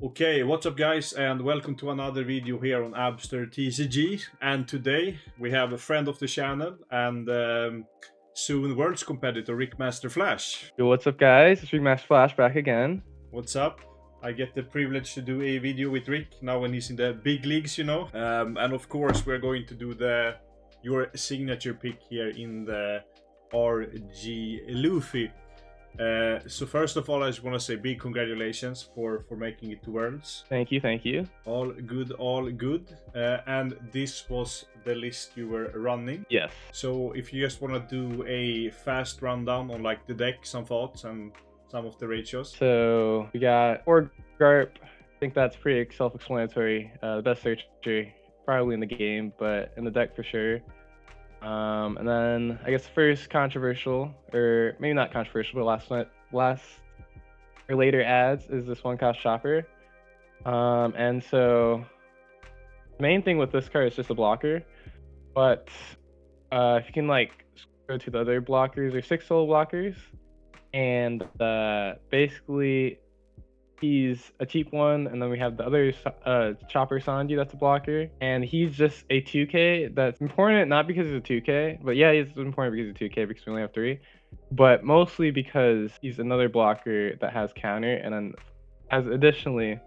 Okay, what's up guys and welcome to another video here on Abster TCG, and today we have a friend of the channel and soon world's competitor Ricmaster Flash. Yo, what's up, guys? It's Ricmasters Flash back again. What's up? I get the privilege to do a video with Rick now when he's in the big leagues, and of course we're going to do your signature pick here in the RG Luffy. So first of all, I just want to say big congratulations for making it to Worlds. Thank you, thank you. All good, all good. And this was the list you were running. Yes. So if you just want to do a fast rundown on like the deck, some thoughts, and some of the ratios. So we got 4 Garp. I think that's pretty self-explanatory. The best searcher probably in the game, but in the deck for sure. And then I guess the first controversial, or maybe not controversial, but last or later ads is this one cost chopper. And so the main thing with this card is just a blocker, but if you can like go to the other blockers, or 6 soul blockers, and basically he's a cheap one, and then we have the other Chopper Sanji that's a blocker, and he's just a 2k that's important, not because he's a 2k, but yeah, he's important because he's a 2k because we only have 3, but mostly because he's another blocker that has counter, and then as additionally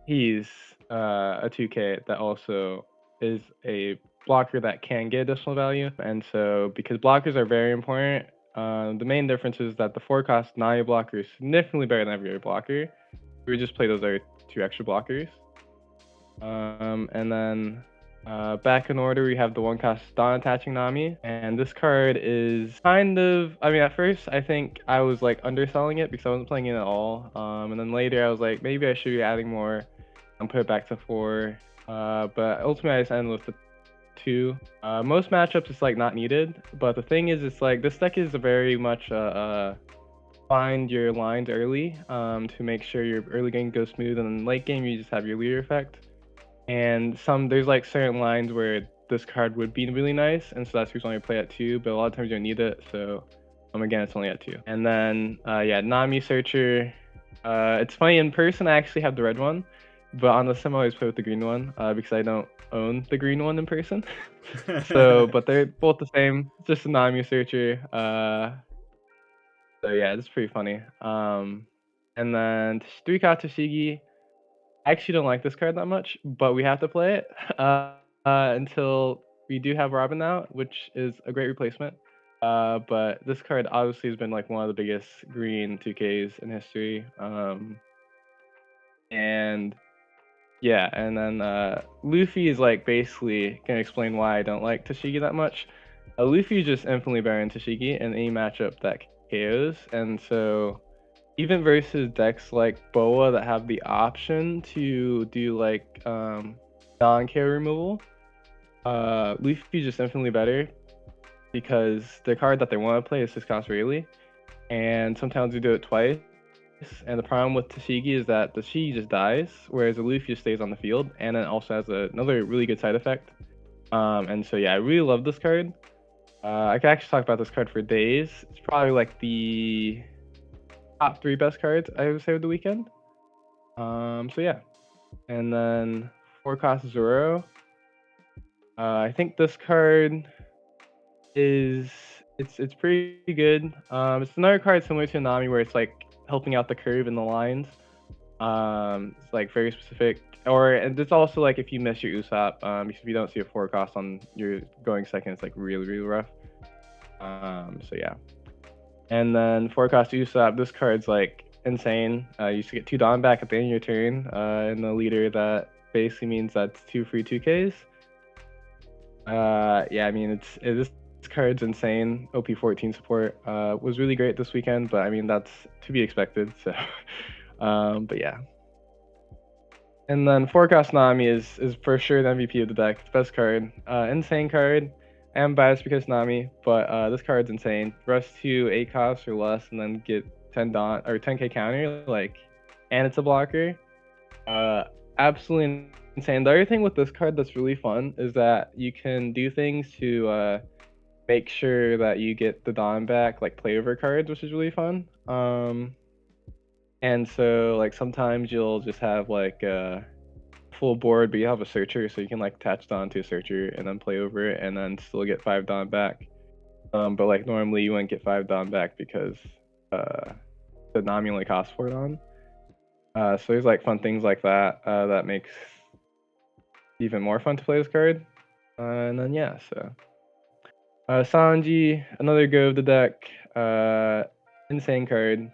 he's a 2k that also is a blocker that can get additional value. And so because blockers are very important, the main difference is that the 4 cost Naya blocker is significantly better than every other blocker. We would just play those other 2 extra blockers. And then back in order, we have the 1 cost Dawn Attaching Nami. And this card is kind of, I mean, at first I think I was like underselling it because I wasn't playing it at all. And then later I was like, maybe I should be adding more and put it back to 4. But ultimately I just ended with the 2. Most matchups it's like not needed, but the thing is, it's like this deck is a very much find your lines early to make sure your early game goes smooth, and then late game you just have your leader effect. And there's like certain lines where this card would be really nice, and so that's the reason why I play at 2, but a lot of times you don't need it, so again it's only at 2. And then yeah, Nami Searcher. It's funny, in person I actually have the red one, but on the sim I always play with the green one because I don't own the green one in person. So but they're both the same, just a Nami Searcher. So yeah, it's pretty funny. And then 3 Katsushigi. I actually don't like this card that much, but we have to play it until we do have Robin out, which is a great replacement. But this card obviously has been like one of the biggest green 2Ks in history. And yeah, and then Luffy is like basically gonna explain why I don't like Tashigi that much. Luffy is just infinitely better than Tashigi in any matchup that KOs, and so even versus decks like Boa that have the option to do like non-KO removal, Luffy is just infinitely better because the card that they want to play is Siscos Rayleigh, and sometimes you do it twice. And the problem with Tashigi is that Tashigi just dies, whereas Luffy just stays on the field, and it also has another really good side effect. And so yeah, I really love this card. I could actually talk about this card for days. It's probably like the top 3 best cards I would say of the weekend. So yeah, and then 4 cost Zoro. I think this card is it's pretty good. It's another card similar to Nami where it's like helping out the curve in the lines. It's like very specific. And it's also like if you miss your Usopp, if you don't see a 4 cost on your going second, it's like really, really rough. So yeah. And then 4 cost Usopp, this card's like insane. You used to get 2 Dawn back at the end of your turn, and the leader that basically means that's 2 free 2Ks. Yeah, I mean this card's insane. OP14 support was really great this weekend, but I mean that's to be expected. So, but yeah. And then 4 cost Nami is for sure the MVP of the deck. It's the best card. Insane card. I am biased because Nami, but this card's insane. Rest to 8 costs or less, and then get 10 Dawn or 10k counter, like, and it's a blocker. Absolutely insane. The other thing with this card that's really fun is that you can do things to make sure that you get the Dawn back, like play over cards, which is really fun. And so like sometimes you'll just have like a full board, but you have a searcher, so you can like attach Dawn to a searcher and then play over it and then still get 5 Dawn back. But like normally you wouldn't get 5 Dawn back because the Nami only costs 4 Dawn. So there's like fun things like that that makes even more fun to play this card. And then yeah, so Sanji, another go of the deck. Insane card.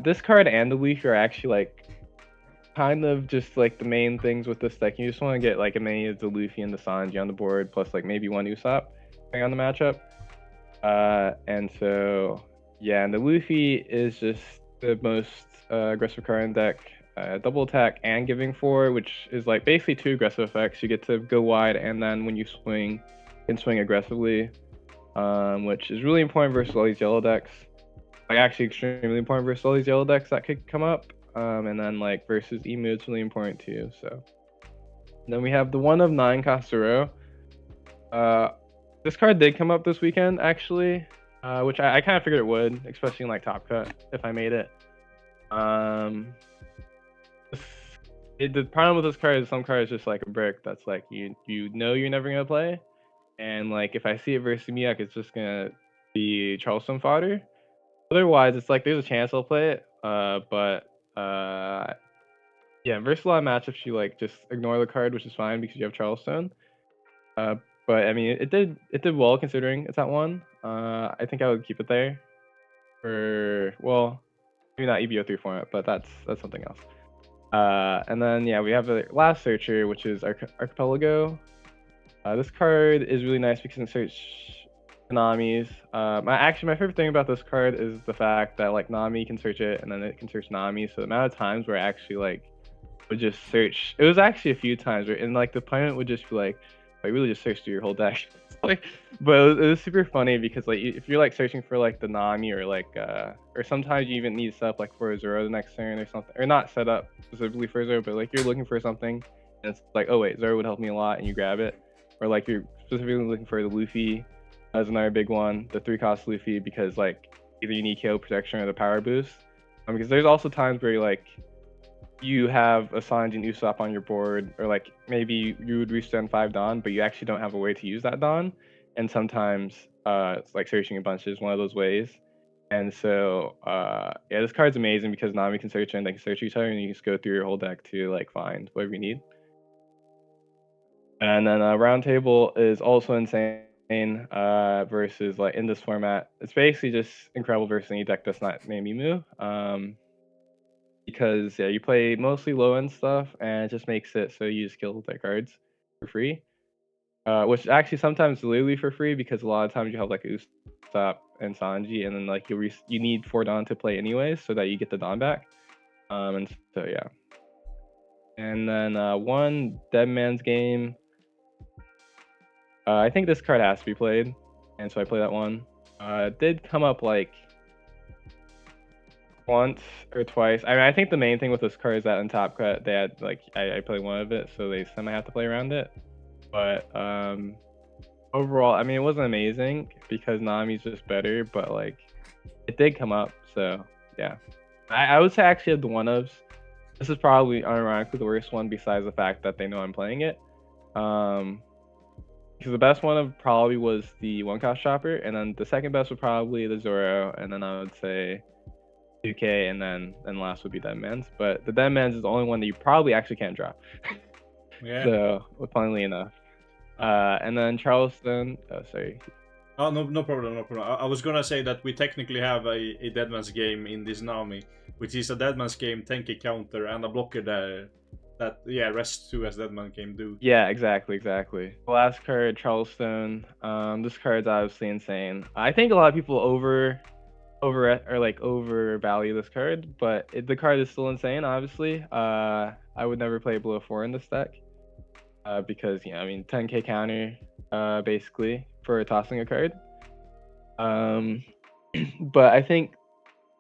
This card and the Luffy are actually like kind of just like the main things with this deck. You just want to get like as many of the Luffy and the Sanji on the board, plus like maybe one Usopp depending on the matchup. And so yeah, and the Luffy is just the most aggressive card in the deck. Double attack and giving 4, which is like basically 2 aggressive effects. You get to go wide, and then when you swing, you can swing aggressively, which is really important versus all these yellow decks. Like actually extremely important versus all these yellow decks that could come up. And then like versus Emu, it's really important too. So and then we have the 1 of 9 Kasuro. This card did come up this weekend actually, which I kind of figured it would, especially in like Top Cut if I made it. The problem with this card is some cards just like a brick that's like you know you're never gonna play, and like if I see it versus Mihawk, it's just gonna be Charleston fodder. Otherwise, it's like there's a chance I'll play it, but yeah, versus a lot of matchups you like just ignore the card, which is fine because you have Charleston. But I mean, it did well considering it's at 1. I think I would keep it there for, well, maybe not EBO3 format, but that's something else. And then yeah, we have the last searcher, which is Archipelago. This card is really nice because it can search Nami's. My favorite thing about this card is the fact that like Nami can search it and then it can search Nami. So the amount of times where I actually like would just search, it was actually a few times where, and like the opponent would just be like really just search through your whole deck. Like, but it was super funny because like if you're like searching for like the Nami or like or sometimes you even need to set up like for a Zoro the next turn or something, or not set up specifically for Zoro, but like you're looking for something and it's like, oh wait, Zoro would help me a lot, and you grab it. Or like you're specifically looking for the Luffy as another big one, the 3-cost Luffy, because like either you need KO protection or the power boost. Because there's also times where you have a Sanji and Usopp on your board, or like maybe you would resend 5 Dawn, but you actually don't have a way to use that Dawn. And sometimes it's like searching a bunch is one of those ways. And so yeah, this card's amazing because Nami can search and they can search each other, and you can just go through your whole deck to like find whatever you need. And then Round Table is also insane versus like in this format. It's basically just incredible versus any deck that's not named Emu. Because yeah, you play mostly low end stuff, and it just makes it so you just kill their cards for free. Which actually sometimes is literally for free because a lot of times you have like Usopp and Sanji, and then like you need 4 Dawn to play anyways, so that you get the Dawn back. And so yeah. And then 1 Dead Man's Game. I think this card has to be played, and so I play that one. It did come up like once or twice. I mean, I think the main thing with this card is that in Top Cut they had like I played one of it, so they semi have to play around it. But overall, I mean, it wasn't amazing because Nami's just better, but like it did come up, so yeah. I would say I actually have the 1-ofs. This is probably unironically the worst one, besides the fact that they know I'm playing it. Because the best one probably was the 1-cost Chopper, and then the second best would probably the Zoro, and then I would say 2K, and then last would be Dead Man's. But the Dead Man's is the only one that you probably actually can't drop. Yeah. So, funnily enough. And then Charleston. Oh, sorry. Oh, no problem, no problem. I was gonna say that we technically have a Dead Man's Game in this Nami, which is a Dead Man's Game 10k counter and a blocker there. That, yeah, rest 2 as Dead Man Game do. Yeah, exactly. The last card, Charleston. This card's obviously insane. I think a lot of people overvalue this card, but the card is still insane, obviously. I would never play below 4 in this deck. Because, I mean, 10k counter, basically, for tossing a card. But I think,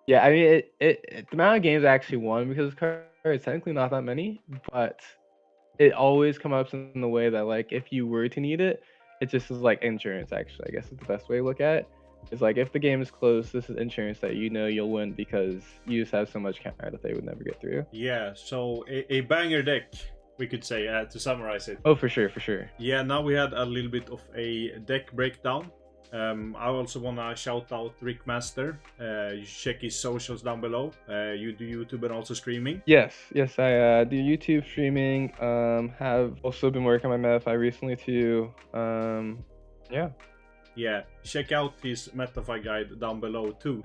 yeah, I mean, the amount of games I actually won because this card is technically not that many, but it always comes up in the way that, like, if you were to need it, it just is like insurance, actually, I guess is the best way to look at it. It's like if the game is close, this is insurance that you know you'll win because you just have so much counter that they would never get through. Yeah, so a banger deck, we could say, to summarize it. Oh, for sure, for sure. Yeah, now we had a little bit of a deck breakdown. I also wanna shout out Ricmaster. You should check his socials down below. You do YouTube and also streaming. Yes, I do YouTube streaming. Have also been working on my Metafy recently too. Yeah. Yeah, check out his Metafy guide down below too.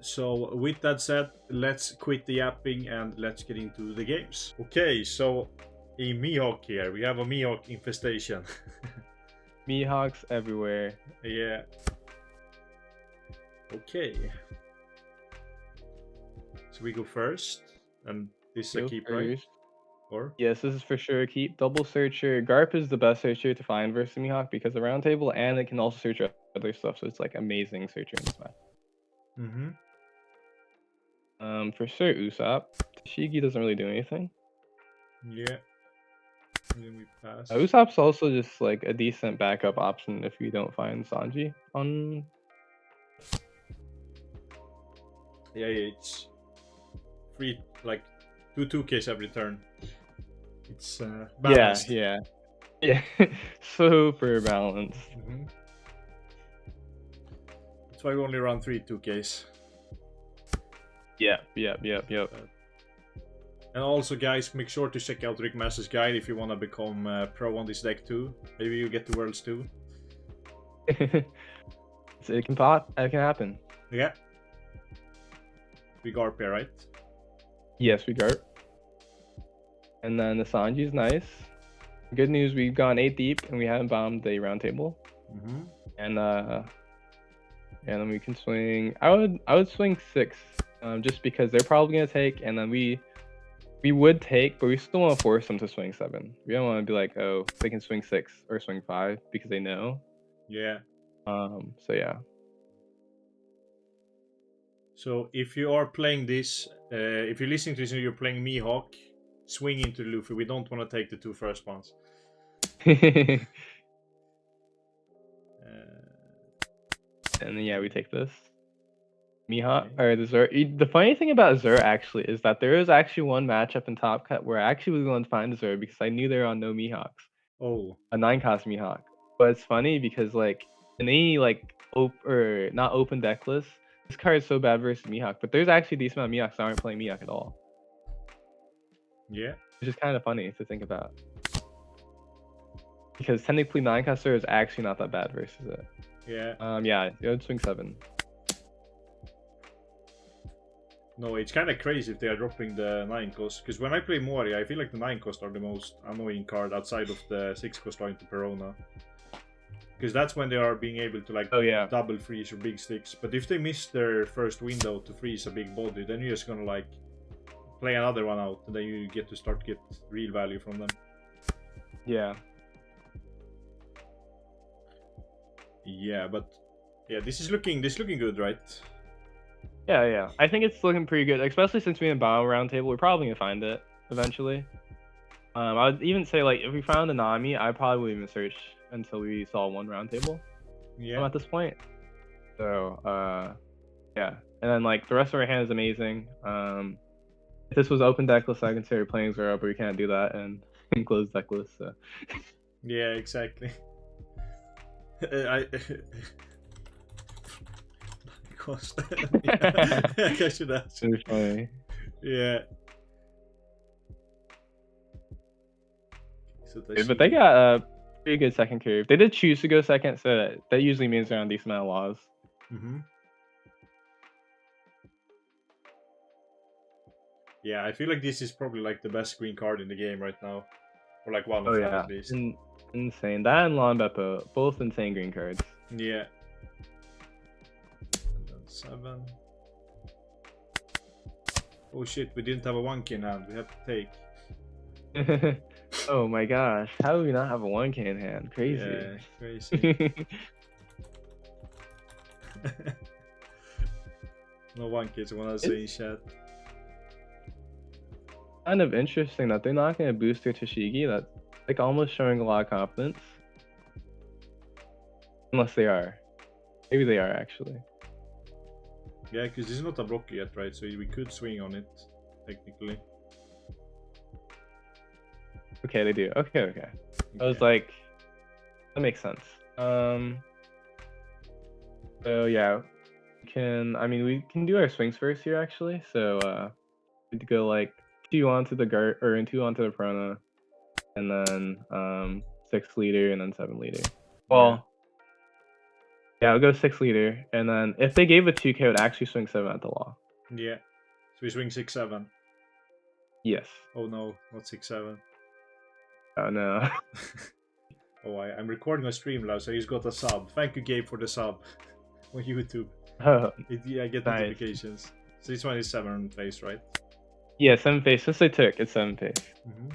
So with that said, let's quit the yapping and let's get into the games. Okay, so a Mihawk here. We have a Mihawk infestation. Mihawks everywhere. Yeah. Okay. So we go first, and this is a Go keep, right? first. Or? Yes, this is for sure a keep. Double searcher. Garp is the best searcher to find versus Mihawk because the round table, and it can also search other stuff, so it's like amazing searcher in this map. For sure Usopp. Tashigi doesn't really do anything. Yeah. And then we pass. Usopp's also just like a decent backup option if you don't find Sanji on. Yeah, it's free, like 2 2Ks every turn. It's balanced. Yeah. Super balanced. That's why we only run 3 2Ks. Yep. And also, guys, make sure to check out Ricmasters guide if you want to become pro on this deck too. Maybe you get to Worlds too. So it can pop. It can happen. Yeah. We Garp here, right? Yes, we Garp. And then the Sanji's nice. Good news, we've gone 8 deep and we haven't bombed the round table. And then we can swing. I would swing 6, just because they're probably gonna take, and then we would take, but we still want to force them to swing 7. We don't want to be like, oh, they can swing 6 or swing 5 because they know. Yeah. So yeah. So if you are playing this, if you're listening to this and you're playing Mihawk, swing into Luffy. We don't want to take the 2 first ones. And then yeah, we take this. Mihawk or the Zoro. The funny thing about Zoro actually is that there is actually one matchup in Top Cut where I actually was going to find Zoro because I knew they were on no Mihawks. Oh. A 9-cost Mihawk. But it's funny because like in any like not open deck list, this card is so bad versus Mihawk. But there's actually a decent amount of Mihawks that aren't playing Mihawk at all. Yeah. Which is kind of funny to think about. Because technically 9-cost Zoro is actually not that bad versus it. Yeah. Yeah, it would swing 7. No, it's kind of crazy if they are dropping the 9 cost. Because when I play Mori, I feel like the 9 cost are the most annoying card outside of the 6 cost line to Perona. Because that's when they are being able to like double freeze or big sticks. But if they miss their first window to freeze a big body, then you're just gonna like play another one out, and then you get to start get real value from them. Yeah. Yeah, but yeah, this is looking good, right? Yeah. I think it's looking pretty good, especially since we in Battle Round Table. We're probably gonna find it eventually. I would even say like if we found a Nami, I probably wouldn't even search until we saw 1 round table. Yeah. At this point. So yeah. And then like the rest of our hand is amazing. If this was open decklist, I consider playing Zoro, but we can't do that and closed decklist. So. Yeah, exactly. I cost. I should ask. It's funny. Yeah. So But they got a pretty good second curve. They did choose to go second, so that usually means they're on a decent amount of laws. Yeah, I feel like this is probably like the best green card in the game right now. Or like one of them at least. Insane. That and Lon Beppo, both insane green cards. Yeah. And then 7. Oh shit, we didn't have a 1K in hand. We have to take. Oh my gosh. How do we not have a 1K in hand? Crazy. Yeah, crazy. No 1K, so when I was saying chat. Kind of interesting that they're not going to boost their Tashigi. That's like almost showing a lot of confidence. Unless they are. Maybe they are actually. Yeah, because this is not a block yet, right? So we could swing on it, technically. Okay, they do. Okay. I was Okay. like, that makes sense. So yeah, we can do our swings first here actually. So we could go like 2 onto the guard or 2 onto the Prona, and then 6 leader and then 7 leader. Well, yeah, I'll go 6 leader, and then if they gave a 2K, I would actually swing 7 at the law. Yeah. So we swing 6-7. Yes. Oh no, not 6-7. Oh no. Oh, I'm recording a stream now, so he's got a sub. Thank you, Gabe, for the sub on YouTube. Oh, I get nice. notifications. So this one is 7 face, right? Yeah, 7 face. Since they took, it's 7 face. Mm-hmm.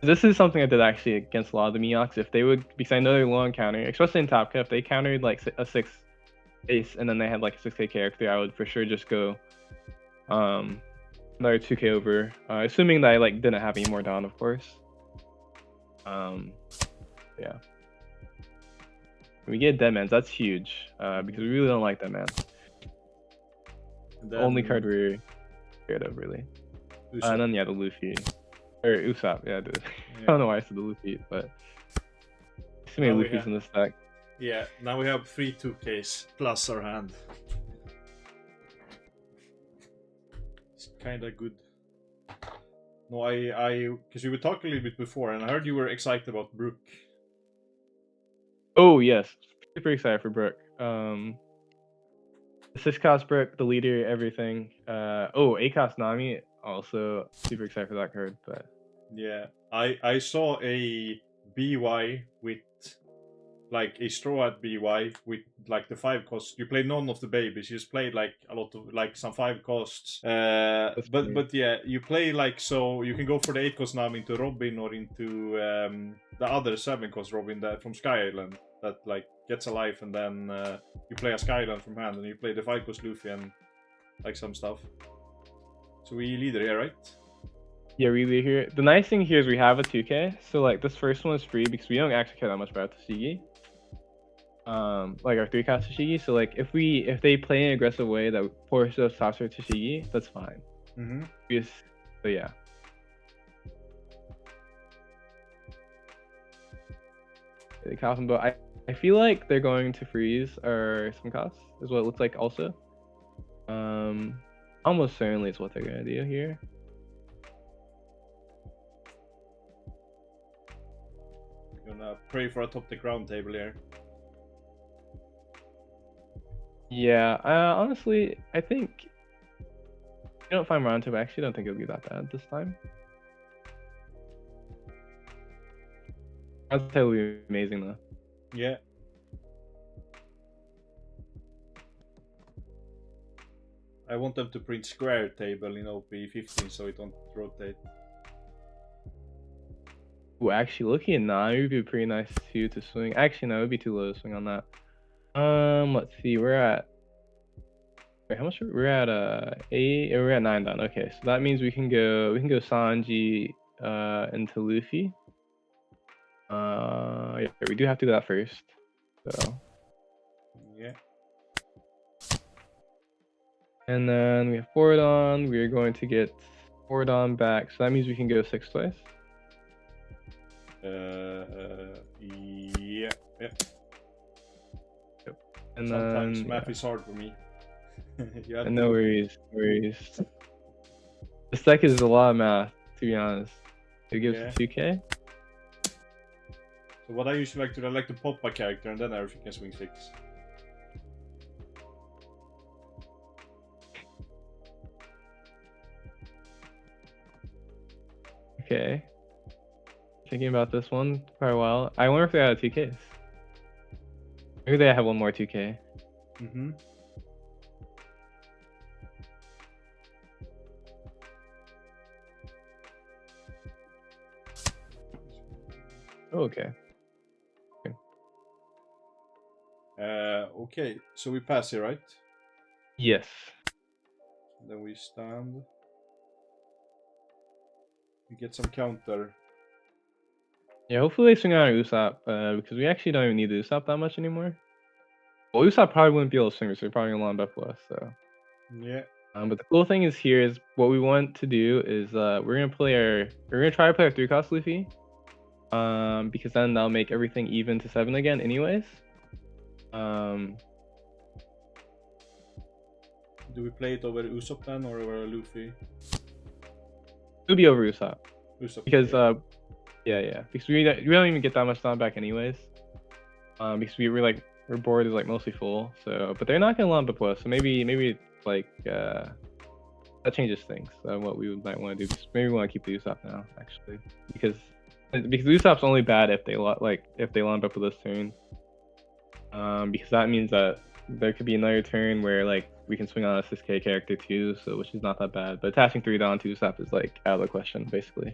This is something I did actually against a lot of the Mihawks. If they would, because I know they're low on counter, especially in Top Cut, if they countered like a 6 face and then they had like a 6K character, I would for sure just go another 2K over, assuming that I like didn't have any more down, of course. Yeah. We get Deadmans, that's huge, because we really don't like Deadmans. The only card we're scared of, really. And then, yeah, the Luffy. Or Usopp, yeah, dude. Yeah. I don't know why I said the Luffy, but... Too many Luffys in this deck. Yeah, now we have 3 2Ks plus our hand. It's kinda good. No, because we were talking a little bit before, and I heard you were excited about Brook. Oh, yes. Super excited for Brook. The 6-cost Brook, the leader, everything. A-cost Nami, also super excited for that card, but... Yeah, I saw a BY with like a straw hat BY with like the 5 costs. You played none of the babies. You just played like a lot of like some 5 costs. But yeah, you play like so you can go for the 8 cost Nami into Robin or into the other 7 cost Robin that from Sky Island that like gets a life, and then you play a Sky Island from hand, and you play the 5 cost Luffy and like some stuff. So we leader here, right? Yeah, we lead here. The nice thing here is we have a 2K, so like this first one is free because we don't actually care that much about Tashigi. Like our 3-cost Tashigi. So like if they play in an aggressive way that forces us top tier Tashigi, that's fine. Mm-hmm. But yeah. The Coffin Boat. I feel like they're going to freeze our some costs, is what it looks like also. Almost certainly is what they're gonna do here. Gonna pray for a top deck round table here. Yeah, honestly, I think I don't find round table. I actually don't think it'll be that bad this time. Round table will be amazing though. Yeah. I want them to print square table in OP15 so it don't rotate. Ooh, actually, looking at 9 would be pretty nice too to swing. Actually, no, it would be too low to swing on that. Let's see, we're at. Wait, how much? We're at 8. We're at 9 down. Okay, so that means we can go Sanji into Luffy. Yeah, we do have to do that first. So. Yeah. And then we have Fordon. We are going to get Fordon back, so that means we can go 6 twice. Yeah. Yep. And sometimes then, math is hard for me. No worries. This deck is a lot of math, to be honest. It gives 2K. So what I usually like to do, I like to pop a character and then everything can swing 6. Okay. Thinking about this one for a while. I wonder if they had 2Ks. Maybe they have one more 2K. Mm-hmm. Oh, okay. Okay, so we pass here, right? Yes. Then we stand. We get some counter. Yeah, hopefully they swing out an Usopp, because we actually don't even need the Usopp that much anymore. Well, Usopp probably wouldn't be able to swing, so they're probably gonna line up with us. So, Yeah. but the cool thing is here is what we want to do is we're gonna try to play our 3-cost Luffy, because then that'll make everything even to 7 again, anyways. Do we play it over Usopp then or over Luffy? It'll be over Usopp Usopp. because Okay. yeah, because we don't even get that much time back anyways. Because we're like our board is like mostly full. So, but they're not gonna lump up with us. So maybe like that changes things. What we might want to do. Maybe we want to keep the Usopp now actually because Usopp's only bad if they lump up with this turn. Because that means that there could be another turn where like we can swing on a 6K character too, so which is not that bad. But attaching 3 down to Usopp is like out of the question, basically.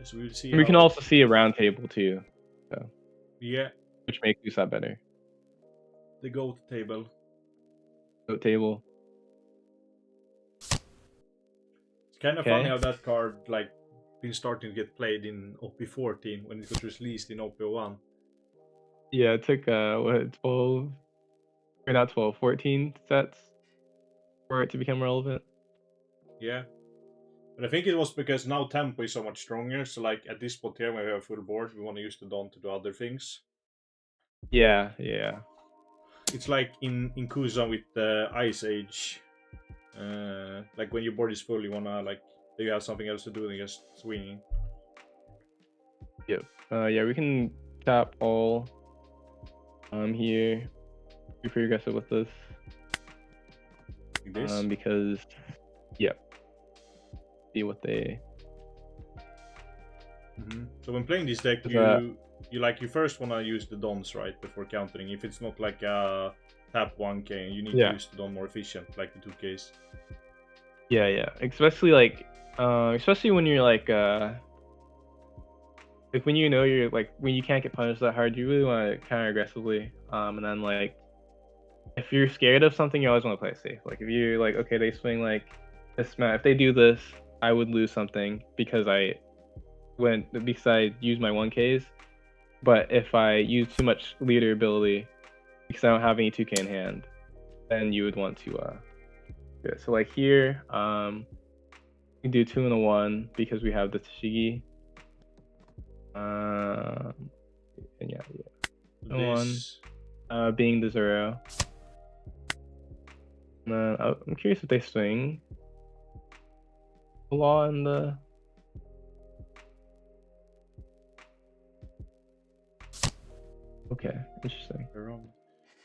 So we'll see. And we can also see a round table too. So yeah, which makes Usopp better. the goat table. Goat table. It's kind of funny how that card like been starting to get played in OP14 when it was released in OP01. Yeah, it took 12 or not 12, 14 sets for it to become relevant. Yeah. But I think it was because now tempo is so much stronger, so like at this spot here when we have a full board, we want to use the Don to do other things. Yeah. It's like in Kuza with the Ice Age. Like when your board is full, you wanna like you have something else to do than just swinging. Yep. Yeah, we can tap all here. Be pretty aggressive with this. Like this? Because yep. See what they. So when playing this deck, you first wanna use the Dons right before countering. If it's not like a tap 1K, you need to use the Don more efficient, like the 2Ks. Yeah. Especially like, especially when you're like when you know you're like when you can't get punished that hard, you really want to counter aggressively. And then like if you're scared of something, you always want to play it safe. Like if you're like, okay, they swing like this map. If they do this, I would lose something because I use my 1Ks. But if I use too much leader ability because I don't have any 2K in hand, then you would want to do it. So like here, we can do 2 and a 1 because we have the Tashigi. And yeah. This... 1 being the Zoro. And then I'm curious if they swing the law in the. Okay, interesting.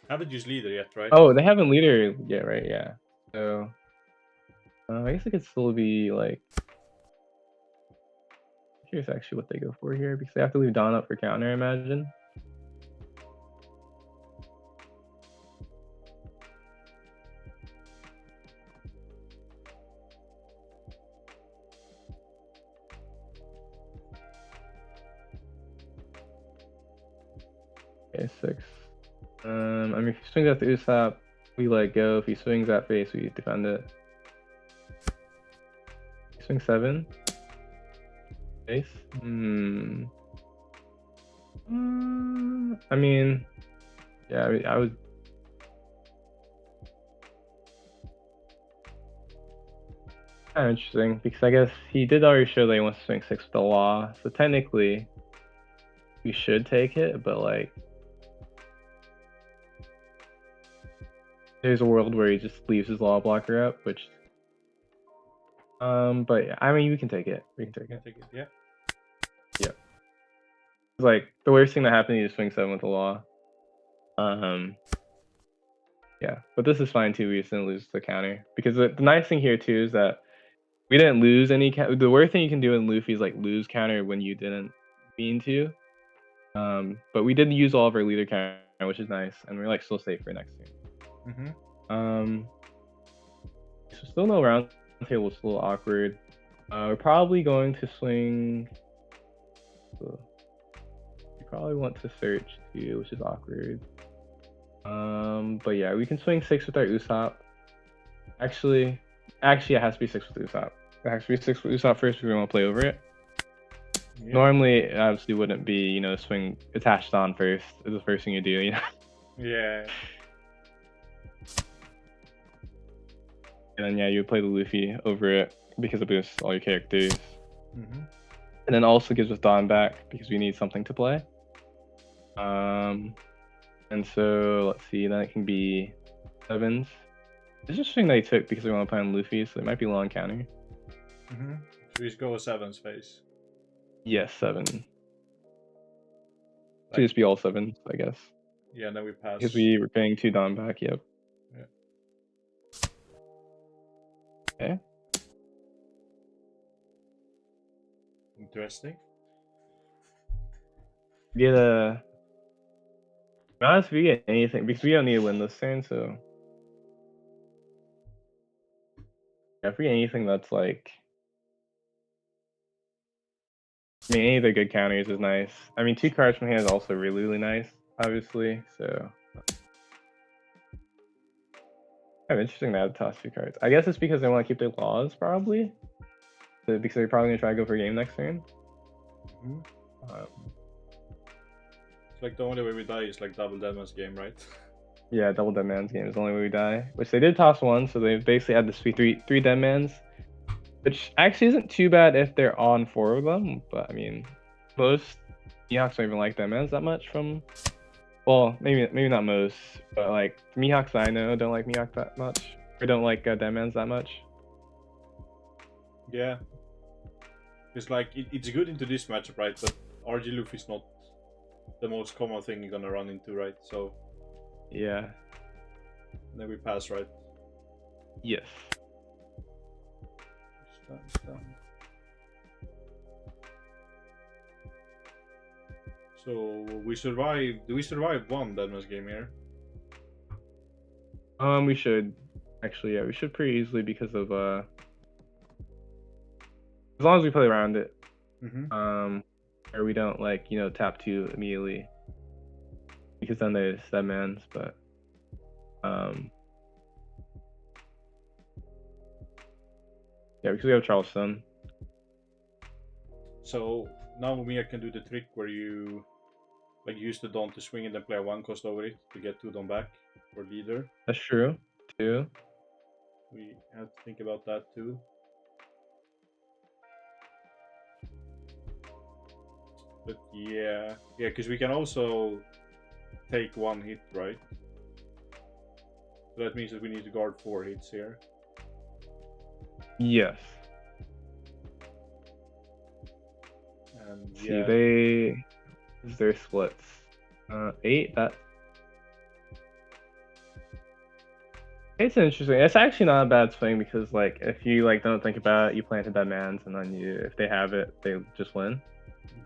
Haven't used leader yet, right? Oh, they haven't leader yet, right? Yeah. So I guess it could still be like. Here's actually what they go for here because they have to leave Dawn up for counter, I imagine. Okay, 6. I mean, if he swings at the Usopp, we let go. If he swings at face, we defend it. He swings 7. Face? I mean, yeah, I would. Kind of interesting because I guess he did already show that he wants to swing 6 with the law, so technically we should take it, but like there's a world where he just leaves his law blocker up, which but I mean we can take it. Yeah. It's like the worst thing that happened, you just swing 7 with the law. Yeah, but this is fine too. We just didn't lose the counter because the nice thing here too is that we didn't lose any. The worst thing you can do in Luffy is like lose counter when you didn't mean to. But we did use all of our leader counter, which is nice, and we're like still safe for next turn. So still no round table. It's a little awkward. We're probably going to swing. We probably want to search too, which is awkward. But yeah, we can swing 6 with our Usopp. Actually, it has to be 6 with Usopp. Actually, we saw first we want to play over it. Yeah. Normally, it obviously wouldn't be, you know, swing attached on first. It's the first thing you do, you know. Yeah. And then yeah, you would play the Luffy over it because it boosts all your characters. Mm-hmm. And then also gives us Dawn back because we need something to play. And so let's see, then it can be sevens. It's interesting they took because we want to play on Luffy, so it might be long counter. Mm-hmm. Should we just go a 7 phase? Yes, 7. Should Like- just be all 7s, I guess. Yeah, and then we pass. Because we were paying 2 Dawn back, yep. Yeah. Okay. Interesting. Get a. To be honest, if we get anything, because we don't need to win this turn, so. Yeah, if we get anything that's like. I mean, any of the good counters is nice. I mean, 2 cards from hand is also really, really nice, obviously, so. Kind of interesting to have to toss 2 cards. I guess it's because they want to keep their laws, probably. Because they're probably going to try to go for a game next turn. Mm-hmm. It's like the only way we die is like double Deadman's game, right? Yeah, double Deadman's game is the only way we die. Which they did toss 1, so they basically had this three Deadmans. Which actually isn't too bad if they're on 4 of them. But I mean, most Mihawks don't even like Deadmans that much from. Well, maybe not most, but like Mihawks I know don't like Mihawk that much. Or don't like Deadmans that much. Yeah. It's like, it's good into this matchup, right? But RG Luffy's not the most common thing you're gonna run into, right? So. Yeah. Then we pass, right? Yes. Done. So we survive. Do we survive one Deadman's game here? We should. Actually, yeah, we should pretty easily because of as long as we play around it. Mm-hmm. Or we don't like, you know, tap 2 immediately. Because then there's Deadmans, but yeah, because we have Charleston. So now Mia can do the trick where you like use the Dawn to swing and then play a 1 cost over it to get 2 Dawn back for leader. That's true, too. We have to think about that too. But yeah, because we can also take 1 hit, right? So that means that we need to guard 4 hits here. Yes. And See, they is their splits. 8. That it's interesting. It's actually not a bad swing because like if you like don't think about it, you plant a Deadmans and then if they have it, they just win.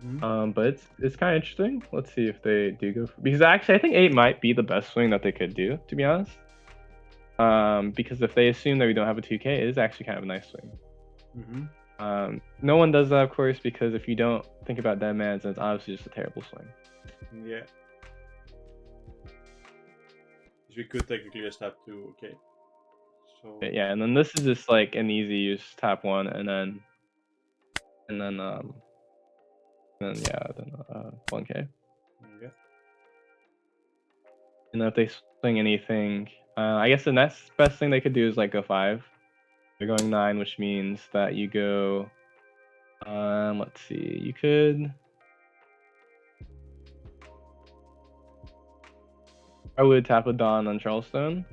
Mm-hmm. But it's kind of interesting. Let's see if they do go for, because actually I think 8 might be the best swing that they could do, to be honest. Because if they assume that we don't have a 2K, it is actually kind of a nice swing. Mm-hmm. No one does that, of course, because if you don't think about Deadmans, then it's obviously just a terrible swing. Yeah. We could technically just tap 2, okay. So yeah, and then this is just like an easy use, tap 1, and then 1K. yeah. And if they swing anything, I guess the next best thing they could do is like go 5. They're going 9, which means that you go. Let's see, you could. I would tap a Dawn on Charleston,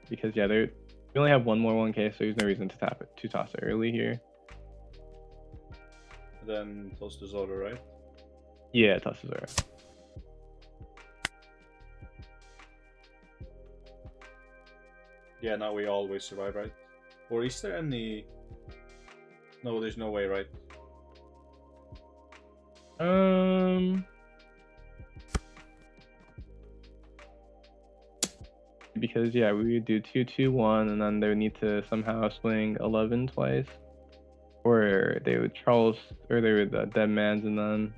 because yeah, we only have 1 more 1K, so there's no reason to tap it to toss it early here. Then toss the Zoro, right? Yeah, toss the Zoro. Yeah, now we always survive, right? Or is there any? No, there's no way, right? Because yeah, we would do 2-2-1, and then they would need to somehow swing 11 twice, or they would Deadmans, and then.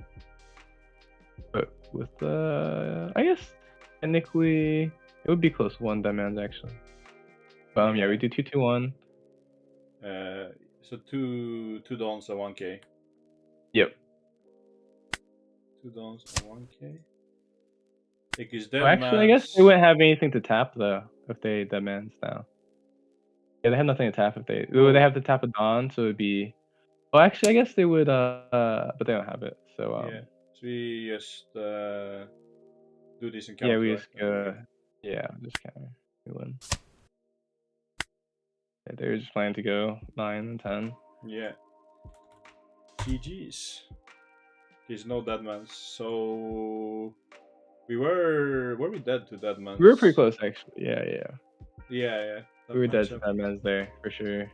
But with I guess technically it would be close to 1 Deadmans actually. But yeah, we do 2-2-1. So two dons and 1k. Yep. 2 dons and 1k. Because Well, actually, I guess they wouldn't have anything to tap though if they deadmans now. Yeah, they have nothing to tap if they. Oh. They have to tap a Dawn, so it'd be. Well, actually, I guess they would. But they don't have it. So. Yeah. So we just do this and Yeah, counter. we Right? just go. Okay. Yeah, just counter. We win. Yeah, they're just planning to go 9 and 10. Yeah. GG's. He's no deadmans. So were we dead to deadmans? We were pretty close actually. Yeah. Yeah. We were dead to deadmans there for sure.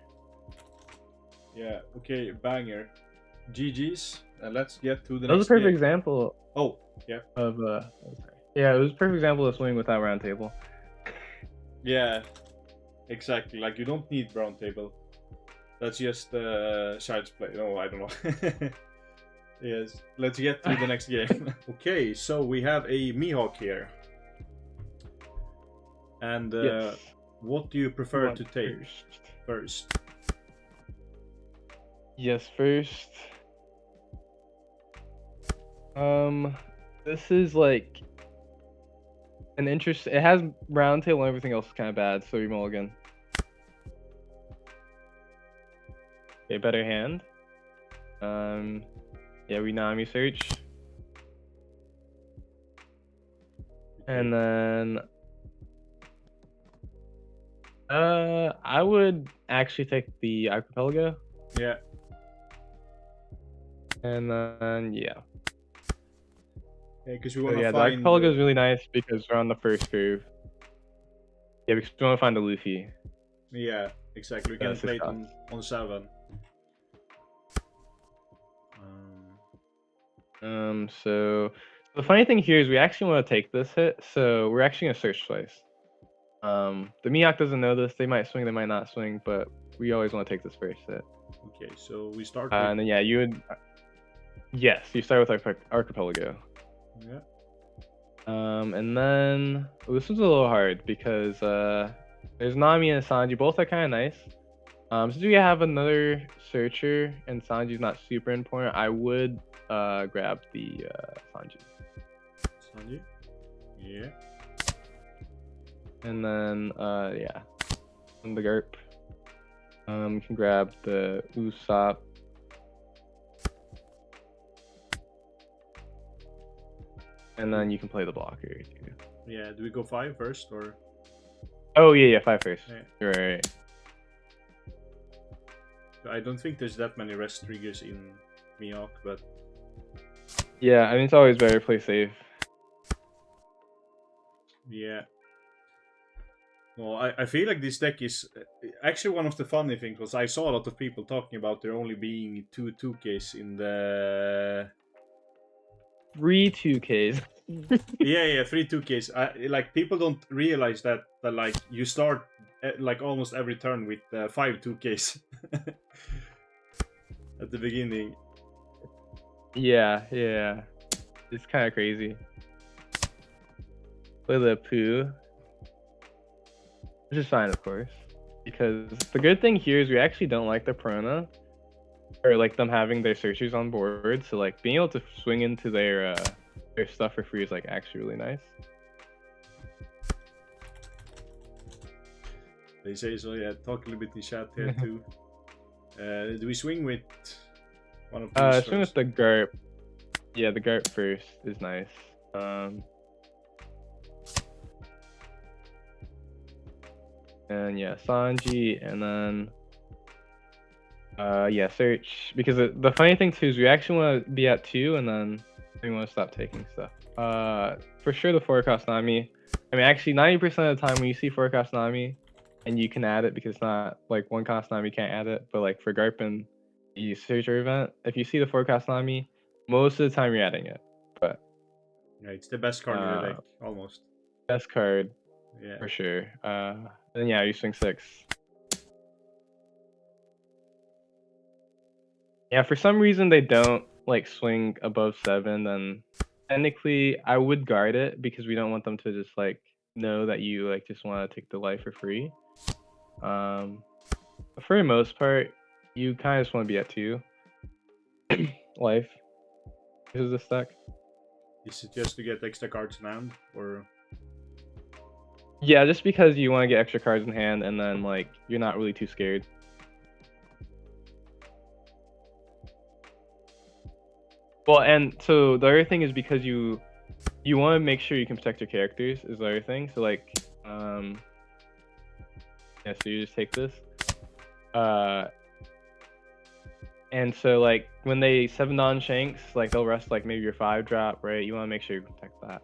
Yeah. Okay. Banger. GG's. And let's get to the That was next a perfect game. example. Oh, yeah. Of yeah, it was a perfect example of swing without round table. Yeah. Exactly. Like you don't need brown table. That's just child's play. No, I don't know. Yes. Let's get to the next game. Okay, so we have a Mihawk here. And Yes. what do you prefer to take first? Yes, first. This is like an interest. It has round table and everything else is kind of bad, so we mulligan. Okay, better hand. Yeah, we Nami search. And then I would actually take the archipelago. Yeah. And then yeah. Yeah, because we want to the find. archipelago is really nice because we're on the first curve. Yeah, because we want to find the Luffy. Yeah, exactly. We can play it on 7. So the funny thing here is we actually want to take this hit, so we're actually gonna search twice. The Mihawk doesn't know this. They might swing, they might not swing, but we always want to take this first hit. Okay, so we start. And then yeah, you would. Yes, you start with archipelago. Yeah. And then this was a little hard because there's Nami and Sanji. Both are kind of nice. Since we have another searcher and Sanji's not super important, I would grab the Sanji. Sanji? Yeah. And then yeah, on the Garp. You can grab the Usopp. And then you can play the blocker too. Yeah, do we go 5 first or? Oh yeah, 5 first. Yeah. You're right. I don't think there's that many rest triggers in Mihawk, but yeah, I mean it's always better to play safe. Yeah. Well, I feel like this deck is actually one of the funny things was I saw a lot of people talking about there only being 2 2Ks in the 3 2Ks. yeah, 3 2Ks. Like people don't realize that like you start like almost every turn with 5 2Ks at the beginning. Yeah, it's kind of crazy. Play the Pooh, which is fine, of course, because the good thing here is we actually don't like the Perona, or like them having their searchers on board. So like being able to swing into their stuff for free is like actually really nice. They say so. Yeah, talk a little bit in chat here too. Do we swing with one of these? Swing with the Garp. Yeah, the Garp first is nice. And yeah, Sanji, and then yeah, search, because the funny thing too is we actually want to be at 2 and then we want to stop taking stuff. For sure the forecast Nami. I mean, actually 90% of the time when you see forecast Nami and you can add it, because it's not like one cost Nami can't add it, but like for Garpin, the searcher event, if you see the forecast Nami, most of the time you're adding it. But yeah, it's the best card in the deck, almost. Best card, yeah, for sure. Then yeah, you swing 6. Yeah, for some reason they don't like swing above 7, then technically I would guard it because we don't want them to just like know that you like just want to take the life for free. But for the most part, you kind of just want to be at 2 life. This is this deck. Is it just to get extra cards in hand, or? Yeah, just because you want to get extra cards in hand, and then like you're not really too scared. Well, and so the other thing is because you want to make sure you can protect your characters is the other thing. So like, yeah, so you just take this. And so like when they 7-Don Shanks, like they'll rest like maybe your 5-drop, right? You want to make sure you protect that.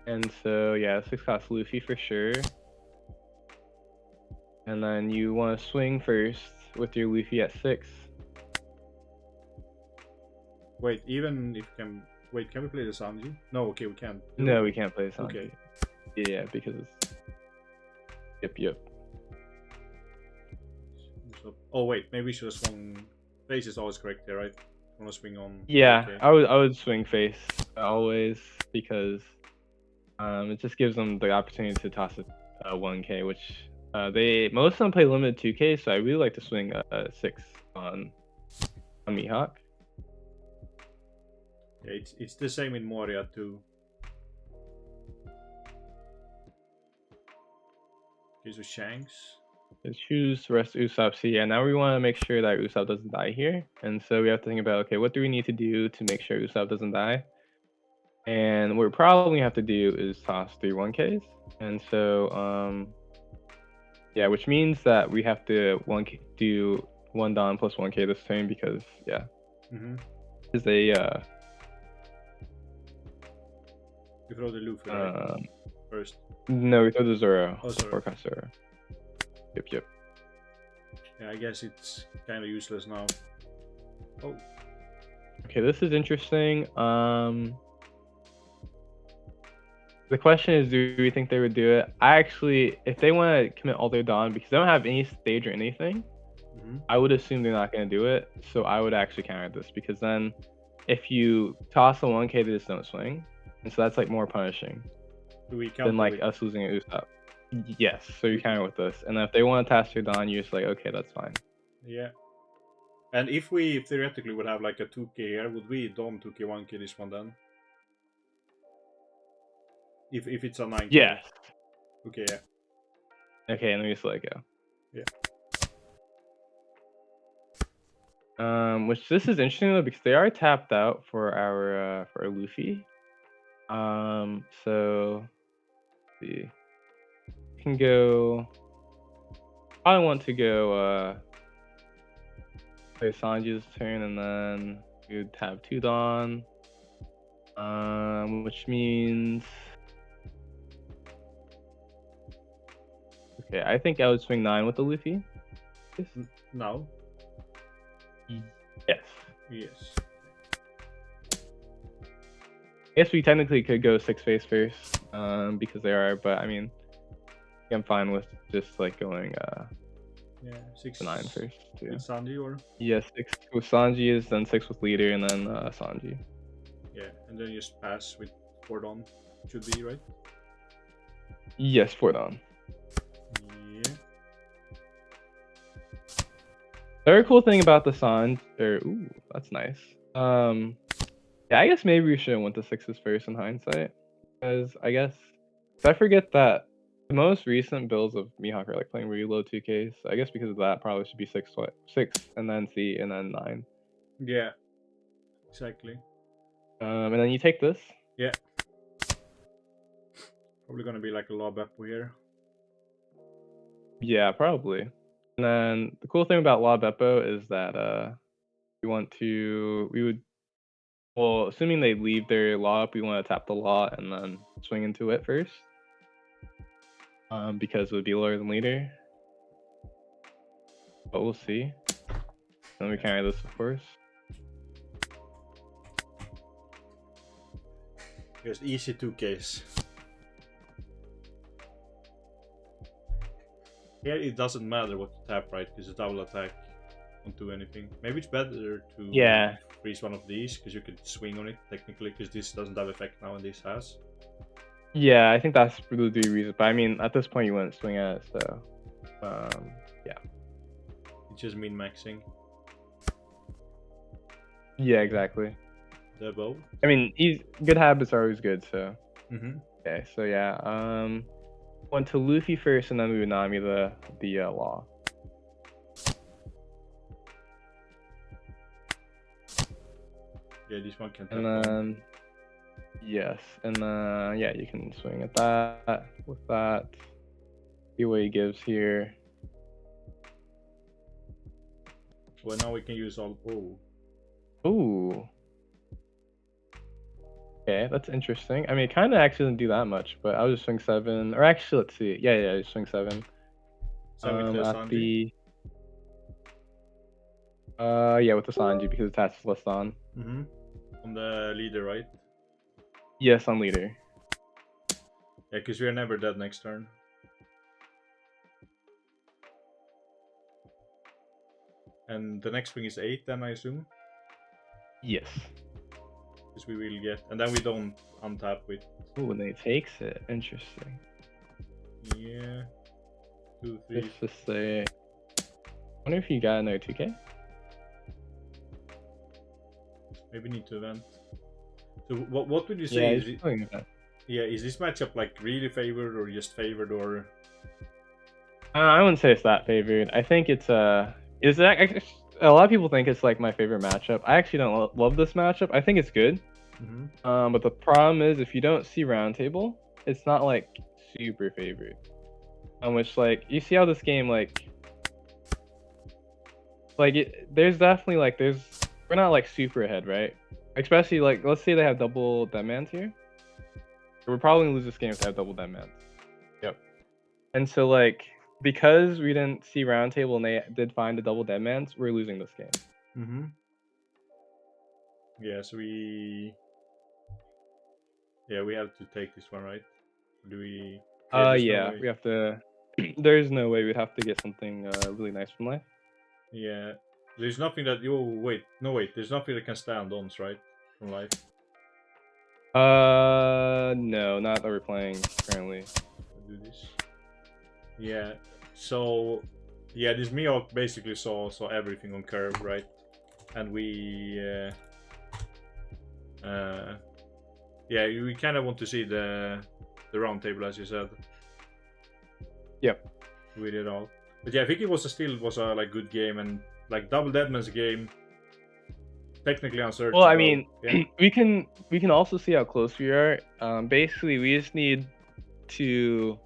And so yeah, 6 cost Luffy for sure. And then you want to swing first with your Luffy at 6. Wait, even if can wait, can we play the Sanji? No, okay, we can't. No, we can't play Sanji. Okay. Yeah, because yep. So, oh wait, maybe we should have swung. Face is always correct there, right? Want to swing on? Yeah, Okay. I would swing face always because it just gives them the opportunity to toss a 1K, which most of them play limited 2K, so I really like to swing 6 on Mihawk. Yeah, it's the same in Moria too. Okay, so Shanks. Let's choose rest Usopp. So yeah, now we want to make sure that Usopp doesn't die here, and so we have to think about, okay, what do we need to do to make sure Usopp doesn't die? And what we probably have to do is toss 3 1Ks, and so yeah, which means that we have to do 1 Don plus 1K this turn because yeah, is a you throw the Luffy right? First. No, we throw the Zoro. Oh, sorry. Forecast Zoro. Yep. Yeah, I guess it's kind of useless now. Oh. Okay, this is interesting. The question is, do we think they would do it? I actually, if they want to commit all their Dawn, because they don't have any stage or anything, I would assume they're not going to do it. So I would actually counter this, because then if you toss a 1K, they just don't swing. And so that's like more punishing than like us losing an Usopp. Yes, so you counter with this. And if they want to toss their Dawn, you're just like, okay, that's fine. Yeah. And if we theoretically would have like a 2K here, would we Dom 2K 1K this one then? If it's a 9K? Yes. Okay, yeah. Okay, and then we just let it go. Yeah. Which this is interesting though, because they are tapped out for our Luffy. So let's see. Can go. I want to go play Sanji's turn, and then we would have 2 Dawn. Which means, okay, I think I would swing 9 with the Luffy. No. Yes. Yes. I guess we technically could go 6 face first, because they are, but I mean, I'm fine with just like going 6 9 first too. With Sanji or? Yeah, 6 with Sanji is then 6 with leader, and then Sanji. Yeah, and then you just pass with 4 Dawn. Should be right. Yes, 4 Dawn. Yeah. Very cool thing about the Sanji, ooh, that's nice. Yeah, I guess maybe we should have went to 6s first in hindsight, because I forget that the most recent builds of Mihawk are like playing really low 2Ks. So I guess because of that, probably should be 6 and then C and then 9. Yeah, exactly. And then you take this. Yeah. Probably gonna be like a Lob Beppo here. Yeah, probably. And then the cool thing about Lob Beppo is that well, assuming they leave their law up, we want to tap the law and then swing into it first. Because it would be lower than leader. But we'll see. Then we counter this, of course. Just easy 2Ks. Here it doesn't matter what you tap, right? Because it's double attack. Won't do anything. Maybe it's better to freeze one of these, because you could swing on it technically, because this doesn't have effect now and this has. Yeah, I think that's really the reason. But I mean, at this point, you wouldn't swing at it, so yeah. It's just min-maxing. Yeah, exactly. The bow. I mean, good habits are always good, so. Mm-hmm. Okay, so yeah, went to Luffy first, and then we would Nami the law. Yeah, this one can tap And on. then yes, and yeah, you can swing at that with that. See what he gives here. Well, now we can use all. Oh. Ooh. Okay, that's interesting. I mean, it kind of actually didn't do that much, but I'll just swing 7. Or actually, let's see. Yeah, just swing 7. Same with the At Sanji. yeah, with the Sanji because it's attached to list on. Mm-hmm. On the leader, right? Yes, on leader. Yeah, because we are never dead next turn. And the next swing is 8, then I assume. Yes. Because we will get, and then we don't untap with. Ooh, and then he takes it. Interesting. Yeah. 2, 3. Let's just say. I wonder if you got another 2K. Maybe need to event. So what would you say? Yeah, Is he's it, doing that. yeah, is this matchup like really favored or just favored or? I wouldn't say it's that favored. I think it's is that a lot of people think it's like my favorite matchup. I actually don't love this matchup. I think it's good. Mm-hmm. But the problem is if you don't see roundtable, it's not like super favored. Which like you see how this game like there's definitely like we're not like super ahead, right? Especially like let's say they have double deadmans here. We're probably gonna lose this game if they have double deadmans. Yep. And so like because we didn't see roundtable and they did find the double deadmans, we're losing this game. Mm-hmm. Yeah, so we have to take this one, right? Do we? Yeah, we have to. There's no way we'd have to get something really nice from life. Yeah, there's nothing that you wait. No, wait. There's nothing that can stand ons, right? From life. No, not that we're playing currently. I'll do this. Yeah. So, yeah, this Mihawk basically saw everything on curve, right? And we, yeah, we kind of want to see the round table, as you said. Yep. We did all, but yeah, I think it was a like good game and like double deadman's game. Technically uncertain. Well, I mean, yeah. we can also see how close we are. Basically, we just need to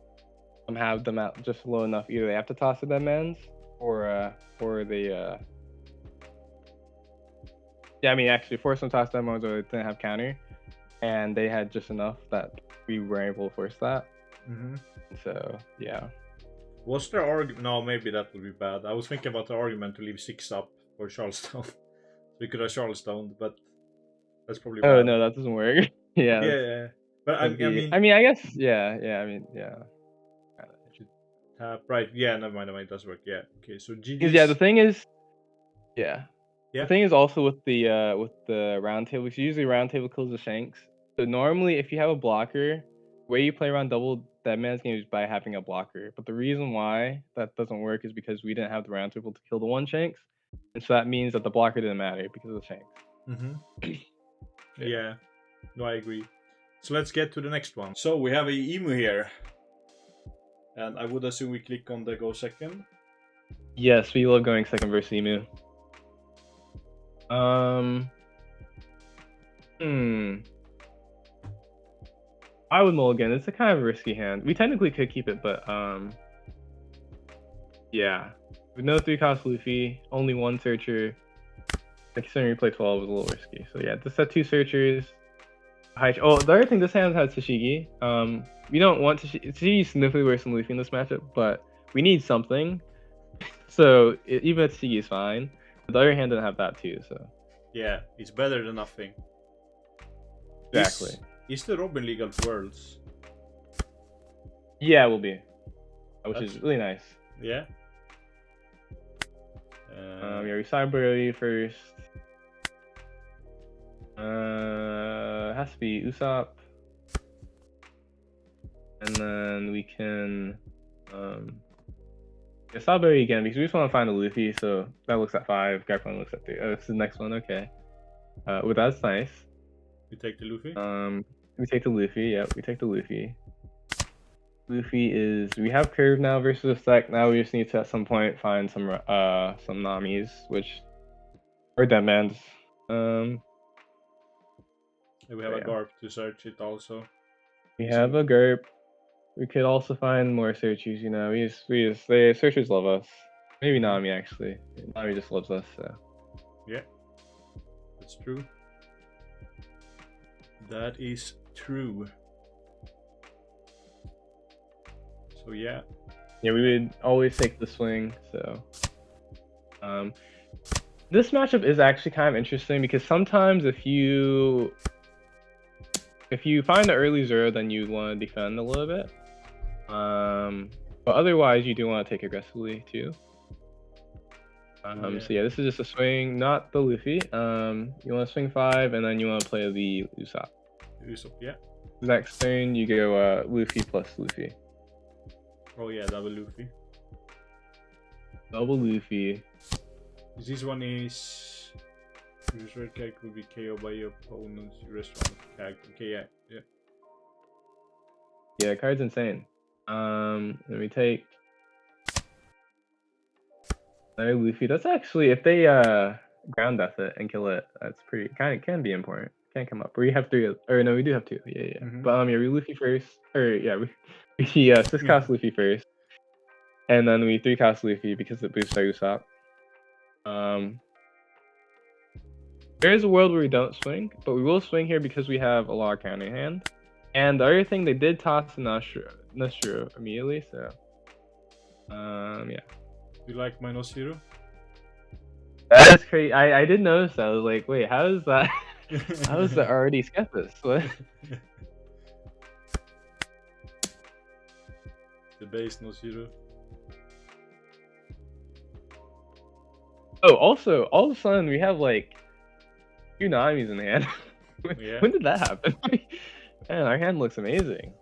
have them out just low enough. Either they have to toss the deadmans, or they yeah, I mean, actually force them to toss deadmans, or they didn't have counter, and they had just enough that we were able to force that. Mm-hmm. So yeah. Was there argument? No, maybe that would be bad. I was thinking about the argument to leave 6 up for Charlestown. We could have Charlestown, but that's probably bad. Oh no, that doesn't work. Yeah. Yeah. But I mean, I guess yeah. I mean, yeah. Right. Yeah. Never mind. It does work. Yeah. Okay. So Because yeah, the thing is, yeah. Yeah. The thing is also with the round table, because usually round table kills the shanks. So normally, if you have a blocker, way you play around double deadman's game is by having a blocker. But the reason why that doesn't work is because we didn't have the round table to kill the one shanks, and so that means that the blocker didn't matter because of the shanks. Mm-hmm. Yeah. No, I agree. So let's get to the next one. So we have a emu here, and I would assume we click on the go second. Yes, we love going second versus emu. I would mulligan. It's a kind of risky hand. We technically could keep it, but yeah. With no 3-cost Luffy, only 1 searcher. Considering we play 12 was a little risky. So yeah, just set 2 searchers. Oh, the other thing, this hand has Tashigi. We don't want Tashigi. Tashigi's significantly worse than Luffy in this matchup, but we need something. So even if Tashigi is fine, but the other hand didn't have that too. So yeah, it's better than nothing. Exactly. Is the Robin League of Worlds? Yeah, it will be, which is really nice. Yeah. Yeah, we Cyber first. It has to be Usopp, and then we can Yeah, Strawberry again because we just want to find a Luffy. So that looks at 5. Garpon looks at 3. Oh, this is the next one. Okay. Well, that's nice. You take the Luffy? We take the Luffy. Yep, we take the Luffy. Luffy is. We have Curve now versus Sec. Now we just need to at some point find some Namis, which or Deadmans. We have a Garp to search it also. We have a Garp. We could also find more searchers. You know, the searchers love us. Maybe Nami actually. Nami just loves us. So. Yeah, that's true. That is true. So yeah. Yeah, we would always take the swing. So, this matchup is actually kind of interesting because sometimes if you find the early Zero, then you want to defend a little bit. But otherwise, you do want to take aggressively too. So yeah, this is just a swing, not the Luffy. You want to swing 5, and then you want to play the Usopp. Usopp, yeah. Next turn, you go Luffy plus Luffy. Oh yeah, double Luffy. Double Luffy. This one is... Your red character will be KO'd by your opponent's restaurant character. Okay, yeah. Yeah, card's insane. Let me take... No, Luffy. That's actually, if they ground death it and kill it, that's pretty, can be important. Can't come up. We have 3, or no, we do have 2. Yeah. But yeah, we Luffy first, or yeah, we 6 cost Luffy first, and then we 3 cost Luffy because it boosts our Usopp. There is a world where we don't swing, but we will swing here because we have a lot of counter hand. And the other thing, they did toss the Noshiro immediately, so yeah. You like my Noshiro? That's crazy. I did notice that. I was like, wait, how is that? How is that already Skepis? What? The base Noshiro. Oh, also, all of a sudden we have like 2 Namis in hand. When did that happen? Man, our hand looks amazing.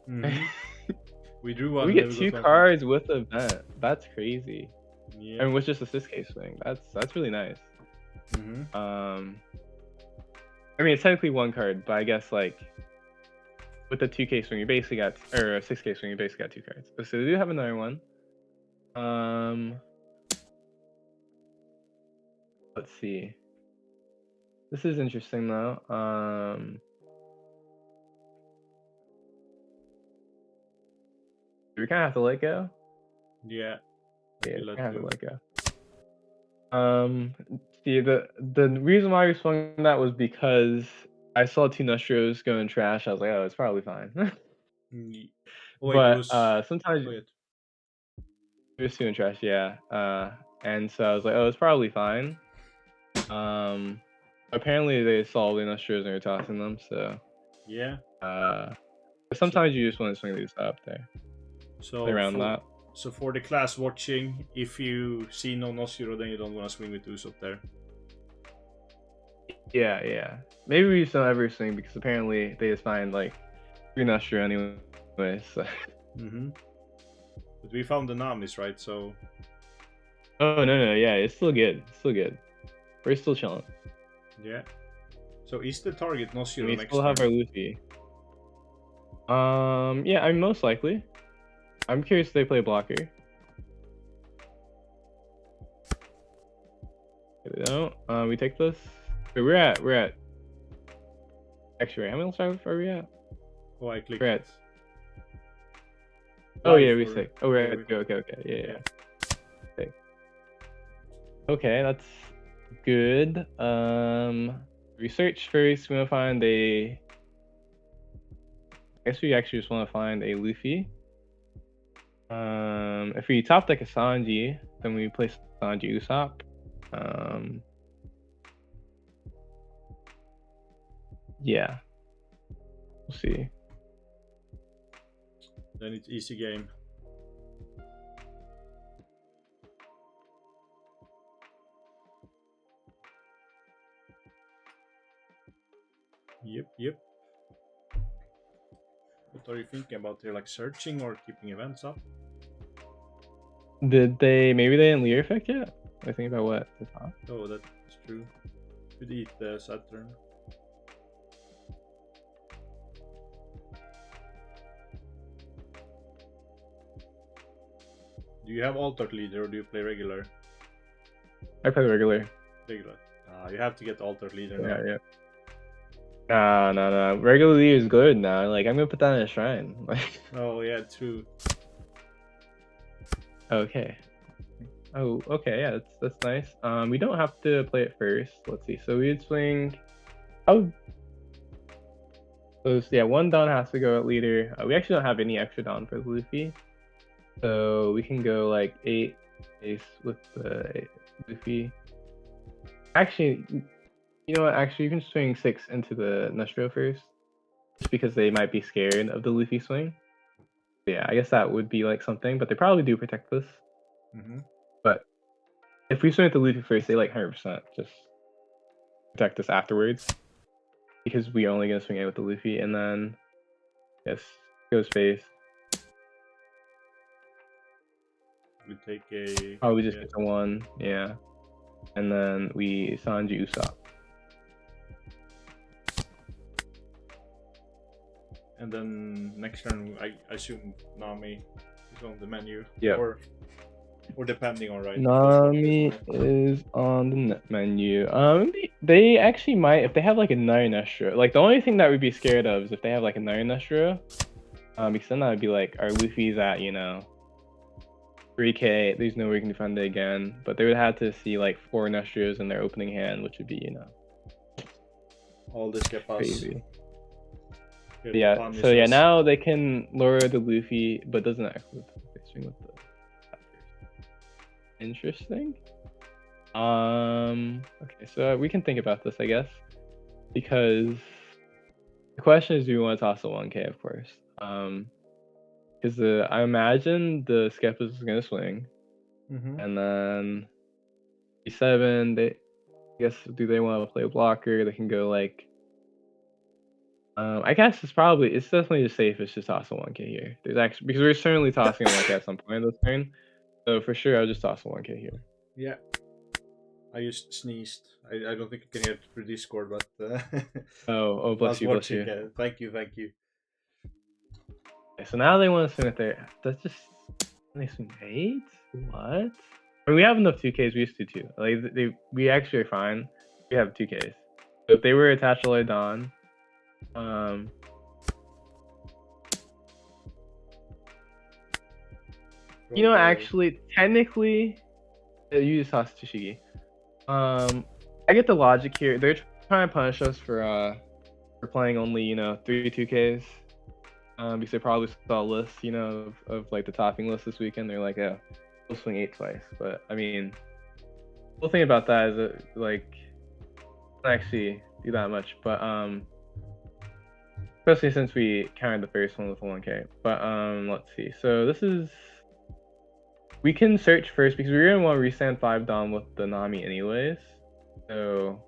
We drew one. We get 2 cards with event. That's crazy. Yeah. And with just a 6K swing. That's really nice. I mean, it's technically 1 card, but I guess like with the 2K swing, you basically got, or a 6K swing, you basically got 2 cards. So we do have another one. Let's see. This is interesting though. Do we kind of have to let go? Yeah. Yeah, we have to let go. See, the reason why we swung that was because I saw 2 Nostros go in trash. I was like, oh, it's probably fine. But sometimes it was 2 in trash, yeah. And so I was like, oh, it's probably fine. Apparently they saw the Nostros and were tossing them, so yeah. But sometimes you just want to swing these up there. So around that. So for the class watching, if you see no Noshiro, then you don't want to swing with Usopp there. Yeah. Maybe we just don't ever swing because apparently they just find like 3 Noshiro anyway. So. But we found the Namis, right? So. Oh no, yeah, it's still good. We're still chilling. Yeah. So is the target Noshiro we next still have our Luffy. Yeah, I mean most likely. I'm curious if they play blocker. They don't. We take this. Wait, we're at. Actually, how many stars are we at? Oh, I clicked. We're at. Oh yeah, we're sick. Oh, we're at. Okay. Yeah. Okay. Okay, that's good. Research first. We want to find a. I guess we actually just want to find a Luffy. If we top deck a Sanji, then we place Sanji Usopp. Yeah. We'll see. Then it's easy game. Yep. What are you thinking about here? Like searching or keeping events up? Did they? Maybe they didn't leader effect yet. I think about what the top. Oh, that's true. Could eat the Saturn. Do you have altered leader or do you play regular? I play regular. Regular. You have to get altered leader now. Yeah, yeah. No. Regular leader is good now. Like, I'm gonna put that in a shrine. Like. Oh yeah, true. Okay. Oh, okay. Yeah, that's nice. We don't have to play it first. Let's see. So we'd swing. Oh. So yeah, one Dawn has to go at leader. We actually don't have any extra Dawn for Luffy, so we can go like 8 ace with the Luffy. Actually, you know what? Actually, you can swing 6 into the Nestro first, just because they might be scared of the Luffy swing. Yeah, I guess that would be like something, but they probably do protect this. But if we swing at the Luffy first, they like 100% just protect us afterwards, because we're only gonna swing it with the Luffy, and then yes, goes face. We take a. Oh, we just get to 1, yeah, and then we Sanji Usopp. And then next turn, I assume Nami is on the menu. Yeah. Or depending on right. Nami is on the menu. They actually might, if they have like another Nestro. Like, the only thing that we'd be scared of is if they have like another Nestro. Because then that would be like, our Luffy's at, 3k. There's no way we can defend it again. But they would have to see like 4 Nestros in their opening hand, which would be, all this get past. Crazy. Yeah, so yeah, now they can lower the Luffy, but doesn't actually swing with the. Interesting. Okay, so we can think about this, I guess, because the question is, do we want to toss a 1k, of course? Because I imagine the Skepus is gonna swing, and then E7. I guess, do they want to play a blocker? They can go like. I guess it's definitely the safest to toss a 1k here. There's actually, because we're certainly tossing a 1k at some point in this turn. So for sure, I'll just toss a 1k here. Yeah. I just sneezed. I don't think you can hear it through Discord, but... oh, bless you. Thank you. Okay, so now they want to swing at their... That's just... They swing 8? What? I mean, we have enough 2ks. We used to 2. Like, we actually are fine. We have 2ks. So if they were attached to Dawn... actually, technically, you just toss Tashigi. I get the logic here. They're trying to punish us for playing only 3 2Ks. Because they probably saw a list, of like the topping list this weekend. They're like, yeah, we'll swing 8 twice. But I mean, the whole thing about that is that like, don't actually do that much. But especially since we counted the first one with 1k. But let's see. So this is. We can search first because we're gonna want to restand 5 Dom with the Nami anyways. So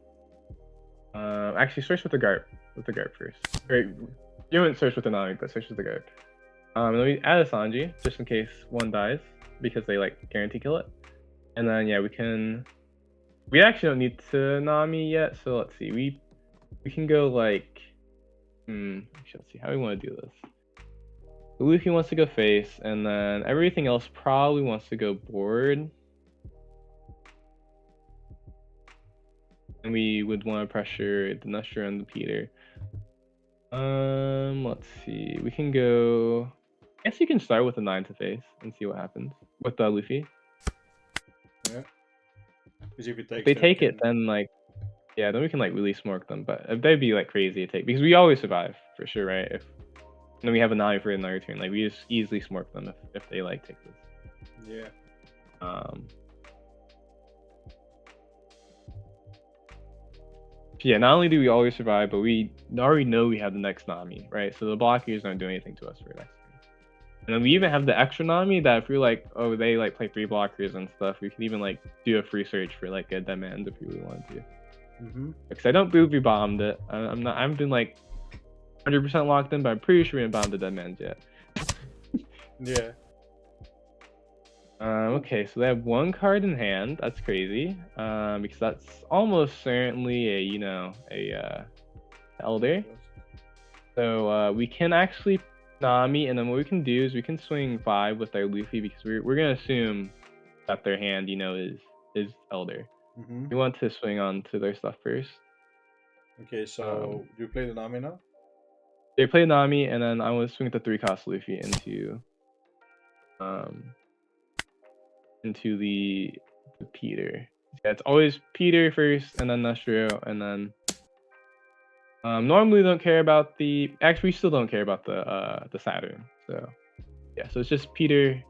actually search with the Garp. With the Garp first. Right. You wouldn't search with the Nami, but search with the Garp. Let me add a Sanji just in case one dies because they like guarantee kill it. And then yeah, we actually don't need to Nami yet, so let's see. We can go like let's see how we want to do this. Luffy wants to go face, and then everything else probably wants to go board. And we would want to pressure the Nestro and the Peter. Let's see. We can go. I guess you can start with a 9 to face and see what happens with Luffy. Yeah. Because if they take it, then like, yeah, then we can like really smoke them. But they'd be like crazy to take because we always survive for sure, right? If then we have a Nami for another turn. Like, we just easily smoke them if they, like, take this. Yeah. Yeah, not only do we always survive, but we already know we have the next Nami, right? So the blockers don't do anything to us for next turn. And then we even have the extra Nami that if we're like, oh, they, like, play 3 blockers and stuff, we could even, like, do a free search for, like, a demand if we really wanted to. Because I don't believe we bombed it. I've been, like, 100% locked in, but I'm pretty sure we haven't bombed the dead man's yet. Yeah. Okay, so they have one card in hand. That's crazy. Because that's almost certainly a elder. So we can actually Nami, and then what we can do is we can swing 5 with our Luffy because we're gonna assume that their hand, is elder. We want to swing on to their stuff first. Okay, so do you play the Nami now? They play Nami, and then I want to swing the 3-cost Luffy into the Peter. Yeah, it's always Peter first, and then Nashiro, and then normally don't care about we still don't care about the Saturn. So yeah, so it's just Peter,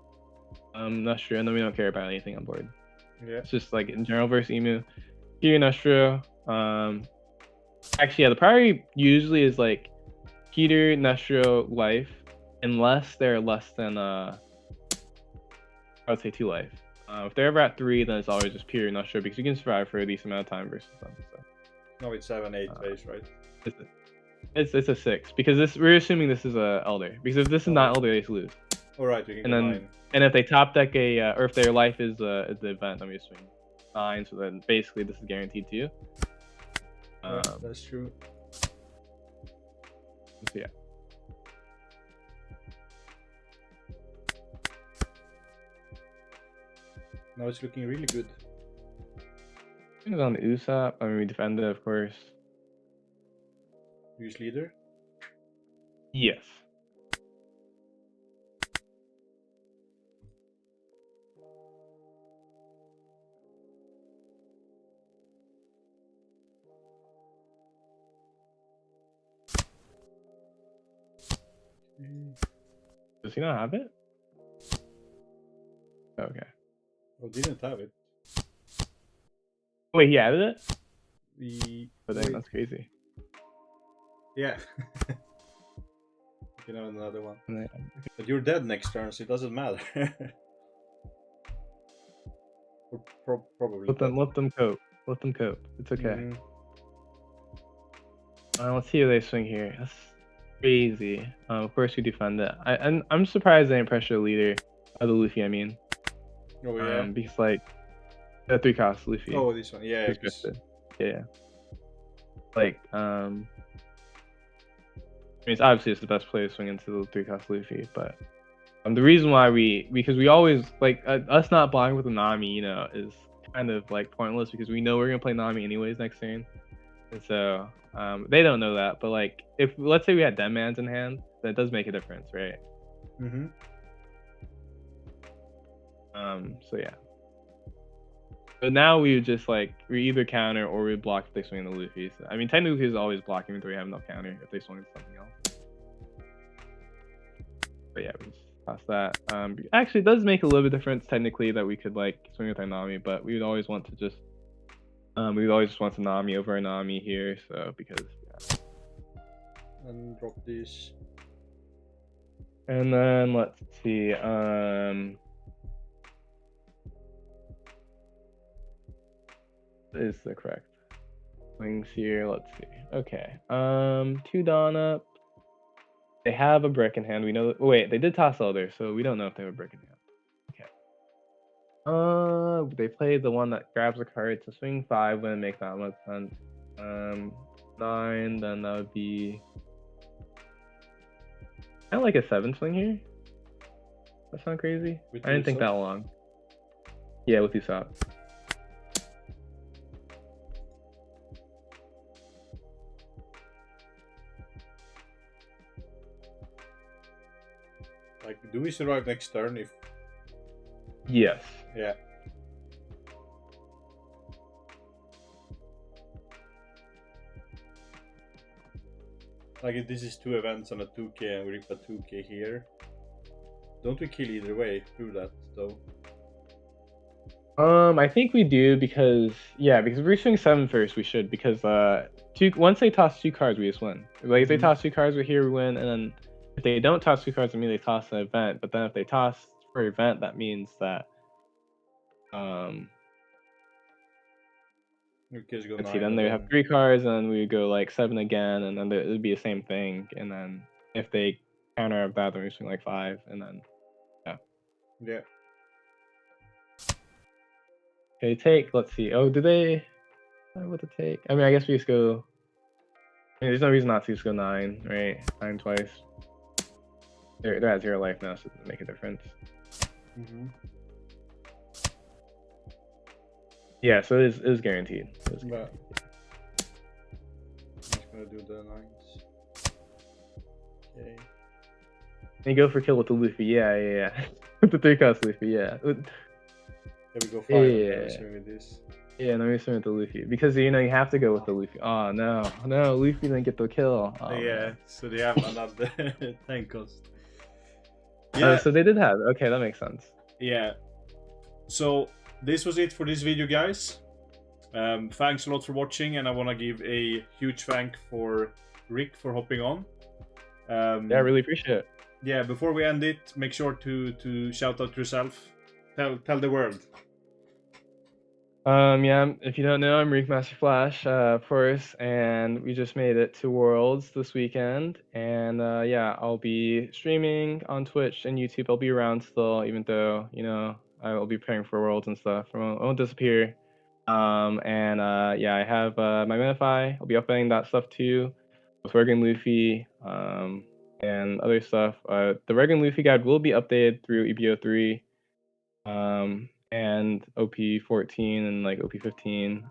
Nashiro, and then we don't care about anything on board. Yeah. It's just like in general versus Emu. Peter, Nashiro. Actually, yeah, the priority usually is like Peter, Nashiro, life, unless they're less than I would say 2 life. If they're ever at 3, then it's always just Peter, Nashiro, because you can survive for a decent amount of time versus them. So. No, it's 7-8 base, right? It's a 6 because we're assuming this is a elder, because if this is not elder, they just lose. All right, we can And go then 9. and if they top deck or if their life is the event, I'm just swing 9. So then basically this is guaranteed to you. That's true. So yeah. Now it's looking really good. It's on the Usopp. I mean, we defend it, of course. Use leader? Yes. Does he not have it? Okay. Oh, didn't have it. Wait, he added it? But dang, that's crazy. Yeah. You can have another one. Yeah. But you're dead next turn, so it doesn't matter. Probably. Let them cope. Let them cope. It's okay. Let's see who they swing here. That's crazy. Of course we defend it. I'm surprised they didn't pressure the leader of the Luffy. I mean. Oh yeah. Because like the 3-cost Luffy. Oh, this one. Yeah. Yeah. Like I mean, it's obviously it's the best play to swing into the 3-cost Luffy, but the reason why because we always like us not blocking with the Nami, is kind of like pointless because we know we're gonna play Nami anyways next turn, and so they don't know that. But like if let's say we had Deadmans in hand, that does make a difference, right? So yeah. But now we would just like we either counter or we block if they swing the Luffy. So, I mean, technically is always blocking until we have enough counter if they swing something else. But yeah, we just toss that. Actually, it does make a little bit of difference technically that we could like swing with our Nami, but we would always want to just we would always just want a Nami over a Nami here. So because yeah. And drop this. And then let's see. Is the correct swings here? Let's see. Okay. 2 Dawn up. They have a brick in hand. We know. Wait, they did toss Elder, so we don't know if they have a brick in hand. Okay. They played the one that grabs a card, so swing 5 wouldn't make that much sense. 9, then that would be kind of like a 7 swing here. That sound crazy? I didn't think that long. Yeah, with Usopp. Like, do we survive next turn if... Yes. Yeah. Like, if this is 2 events on a 2k and we rip a 2k here, don't we kill either way through that, though? I think we do because if we're swing 7 first, we should, because once they toss 2 cards, we just win. Like if they toss 2 cards, we're here, we win, and then if they don't toss 2 cards, I mean they toss an event. But then if they toss for event, that means that let's see, then they have 3 cards, and then we would go like 7 again, and then it would be the same thing. And then if they counter that, then we swing like 5, and then yeah. Okay, take. Let's see. Oh, do they? What to take? I mean, I guess we just go. I mean, there's no reason not to just go 9, right? 9 twice. They're at 0 life now, so it doesn't make a difference. Yeah, so it is guaranteed. But I'm just gonna do the 9s. Okay. And you go for kill with the Luffy. Yeah. With the 3-cost Luffy. Yeah. There we go 5. Yeah. With this. Yeah, no, we swim with the Luffy because you have to go with the Luffy. Oh no, Luffy didn't get the kill. Oh, yeah, man. so they have another 10 cost. Yeah. So they did have. Okay, that makes sense. Yeah. So this was it for this video, guys. Thanks a lot for watching, and I want to give a huge thank for Rick for hopping on. Yeah, I really appreciate it. Yeah, before we end it, make sure to shout out yourself. Tell the world. Yeah, if you don't know, I'm Ricmaster Flash, of course, and we just made it to Worlds this weekend, and yeah, I'll be streaming on Twitch and YouTube. I'll be around still, even though, I will be preparing for Worlds and stuff. I won't disappear. And yeah, I have my Minify. I'll be updating that stuff too, with Regan Luffy, and other stuff. The Regan Luffy guide will be updated through EBO 3. And OP14 and like OP15.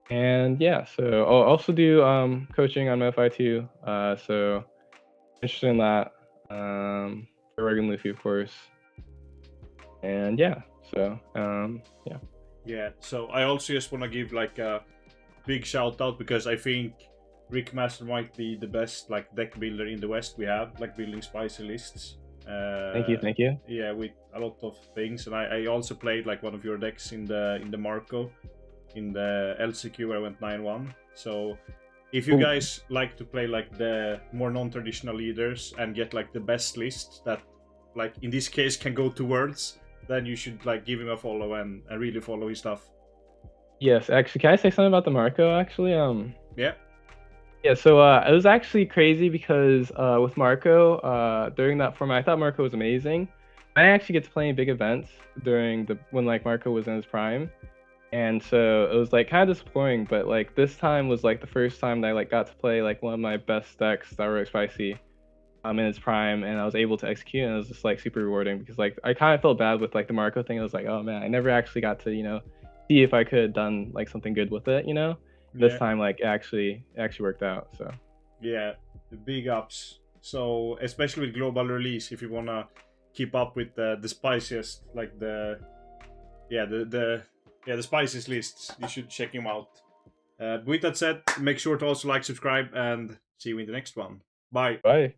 And yeah, so I'll also do coaching on MFI too. So interested in that. For Regan Luffy, of course. And yeah, so yeah. Yeah, so I also just want to give like a big shout out because I think Ricmaster might be the best like deck builder in the West we have, like building spicy lists. Thank you. Yeah, with a lot of things, and I also played like one of your decks in the Marco, in the LCQ where I went 9-1. So if you guys like to play like the more non-traditional leaders and get like the best list that like in this case can go to Worlds, then you should like give him a follow and really follow his stuff. Yes, actually, can I say something about the Marco actually? Yeah. Yeah, so it was actually crazy because with Marco, during that format, I thought Marco was amazing. I actually get to play in big events when like Marco was in his prime, and so it was like kind of disappointing. But like this time was like the first time that I like got to play like one of my best decks that were spicy, in its prime, and I was able to execute, and it was just like super rewarding because like I kind of felt bad with like the Marco thing. I was like, oh man, I never actually got to see if I could have done like something good with it, This time, like, it actually worked out. So yeah, the big ups. So especially with global release, if you wanna keep up with the spiciest, like the spiciest lists, you should check him out. With that said, make sure to also like, subscribe, and see you in the next one. Bye. Bye.